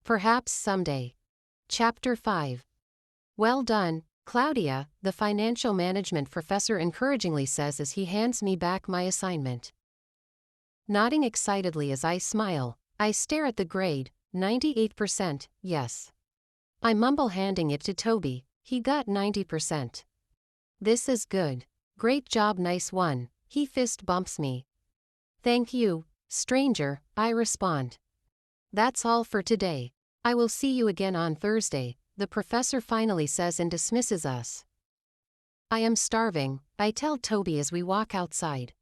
Perhaps someday. Chapter 5. Well done, Claudia, the financial management professor encouragingly says as he hands me back my assignment. Nodding excitedly as I smile, I stare at the grade, 98%, yes. I mumble handing it to Toby, he got 90%. This is good. Great job, nice one, he fist bumps me. Thank you, stranger, I respond. That's all for today. I will see you again on Thursday, the professor finally says and dismisses us. I am starving, I tell Toby as we walk outside.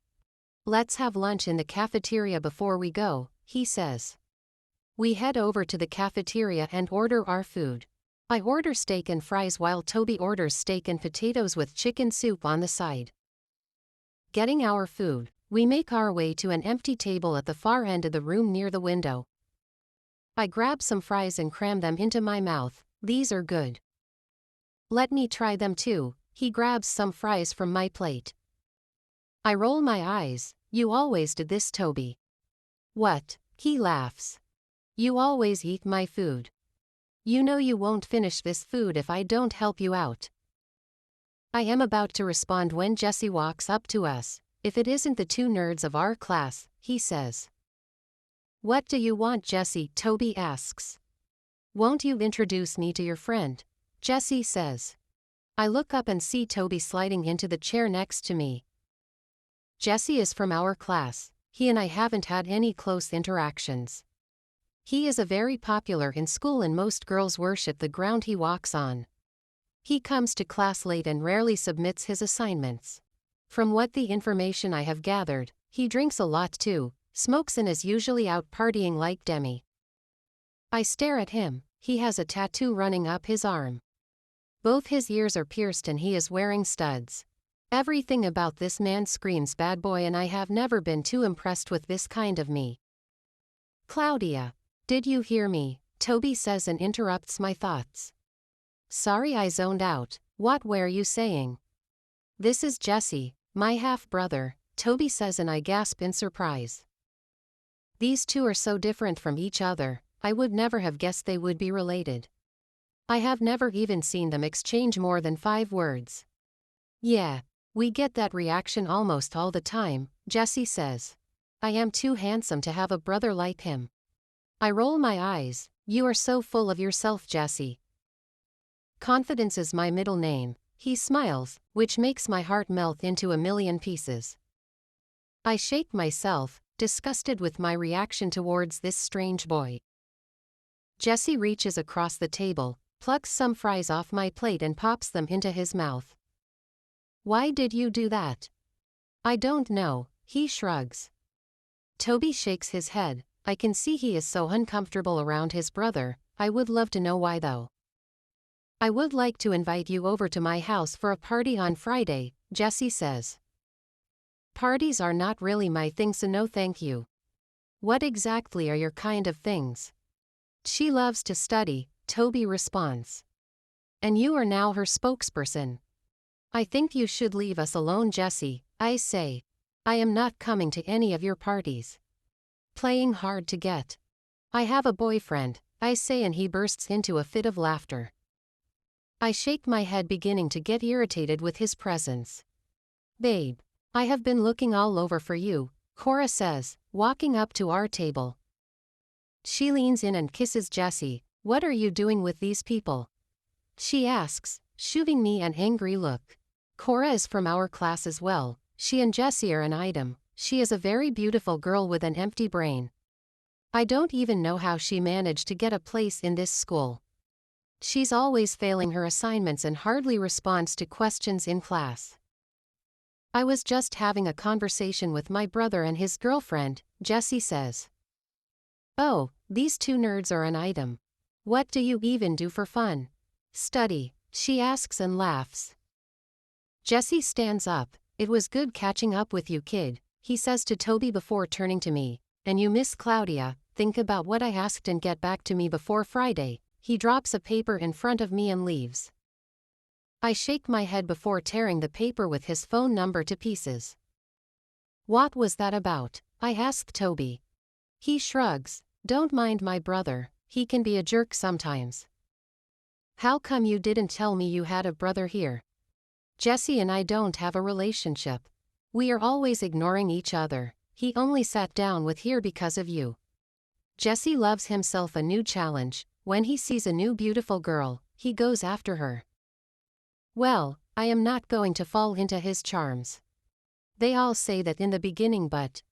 Let's have lunch in the cafeteria before we go, he says. We head over to the cafeteria and order our food. I order steak and fries while Toby orders steak and potatoes with chicken soup on the side. Getting our food, we make our way to an empty table at the far end of the room near the window. I grab some fries and cram them into my mouth, these are good. Let me try them too, he grabs some fries from my plate. I roll my eyes, you always did this, Toby. What? He laughs. You always eat my food. You know you won't finish this food if I don't help you out. I am about to respond when Jesse walks up to us. If it isn't the two nerds of our class, he says. What do you want, Jesse? Toby asks. Won't you introduce me to your friend? Jesse says. I look up and see Toby sliding into the chair next to me. Jesse is from our class, he and I haven't had any close interactions. He is very popular in school and most girls worship the ground he walks on. He comes to class late and rarely submits his assignments. From what the information I have gathered, he drinks a lot too, smokes and is usually out partying like Demi. I stare at him, he has a tattoo running up his arm. Both his ears are pierced and he is wearing studs. Everything about this man screams bad boy and I have never been too impressed with this kind of me. Claudia, did you hear me? Toby says and interrupts my thoughts. Sorry, I zoned out, what were you saying? This is Jesse, my half-brother, Toby says and I gasp in surprise. These two are so different from each other, I would never have guessed they would be related. I have never even seen them exchange more than 5 words. Yeah, we get that reaction almost all the time, Jesse says. I am too handsome to have a brother like him. I roll my eyes, you are so full of yourself, Jesse. Confidence is my middle name, he smiles, which makes my heart melt into a million pieces. I shake myself, disgusted with my reaction towards this strange boy. Jesse reaches across the table, plucks some fries off my plate and pops them into his mouth. Why did you do that? I don't know, he shrugs. Toby shakes his head, I can see he is so uncomfortable around his brother, I would love to know why though. I would like to invite you over to my house for a party on Friday, Jesse says. Parties are not really my thing, so no thank you. What exactly are your kind of things? She loves to study, Toby responds. And you are now her spokesperson. I think you should leave us alone, Jesse, I say. I am not coming to any of your parties. Playing hard to get. I have a boyfriend, I say, and he bursts into a fit of laughter. I shake my head, beginning to get irritated with his presence. Babe, I have been looking all over for you, Cora says, walking up to our table. She leans in and kisses Jesse. What are you doing with these people? She asks, shooting me an angry look. Cora is from our class as well. She and Jesse are an item. She is a very beautiful girl with an empty brain. I don't even know how she managed to get a place in this school. She's always failing her assignments and hardly responds to questions in class. I was just having a conversation with my brother and his girlfriend, Jesse says. Oh, these two nerds are an item. What do you even do for fun? Study, she asks and laughs. Jesse stands up. It was good catching up with you, kid, he says to Toby before turning to me. And you, Miss Claudia, think about what I asked and get back to me before Friday. He drops a paper in front of me and leaves. I shake my head before tearing the paper with his phone number to pieces. What was that about? I ask Toby. He shrugs. Don't mind my brother, He can be a jerk sometimes. How come you didn't tell me you had a brother here? Jesse and I don't have a relationship. We are always ignoring each other. He only sat down with here because of you. Jesse loves himself a new challenge. When he sees a new beautiful girl, he goes after her. Well, I am not going to fall into his charms. They all say that in the beginning, but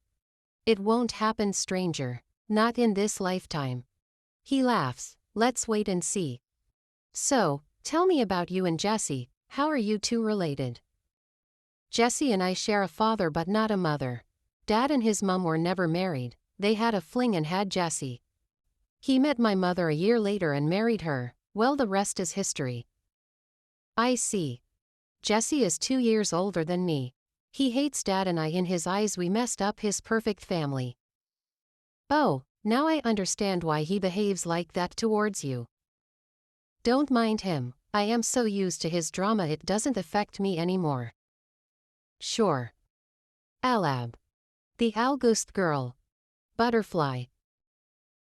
it won't happen, stranger. Not in this lifetime. He laughs. Let's wait and see. So, tell me about you and Jesse. How are you two related? Jesse and I share a father but not a mother. Dad and his mom were never married. They had a fling and had Jesse. He met my mother a year later and married her. Well, the rest is history. I see. Jesse is 2 years older than me. He hates Dad and I. In his eyes we messed up his perfect family. Oh, now I understand why he behaves like that towards you. Don't mind him. I am so used to his drama it doesn't affect me anymore. Sure. Alab. The August girl. Butterfly.